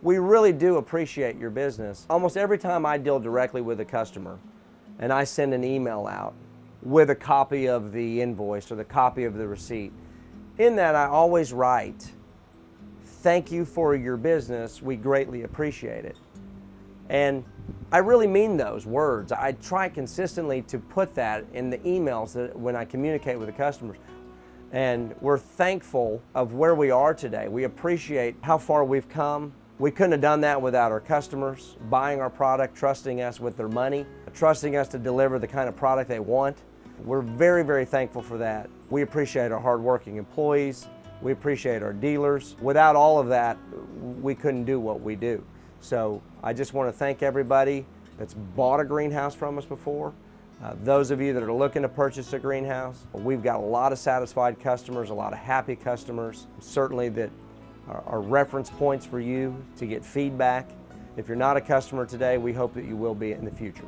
We really do appreciate your business. Almost every time I deal directly with a customer and I send an email out with a copy of the invoice or the copy of the receipt, in that I always write, "Thank you for your business, we greatly appreciate it." And I really mean those words. I try consistently to put that in the emails that when I communicate with the customers. And we're thankful of where we are today. We appreciate how far we've come. We couldn't have done that without our customers buying our product, trusting us with their money, trusting us to deliver the kind of product they want. We're very, very thankful for that. We appreciate our hardworking employees. We appreciate our dealers. Without all of that, we couldn't do what we do. So I just want to thank everybody that's bought a greenhouse from us before. Those of you that are looking to purchase a greenhouse, we've got a lot of satisfied customers, a lot of happy customers, certainly that are reference points for you to get feedback. If you're not a customer today, we hope that you will be in the future.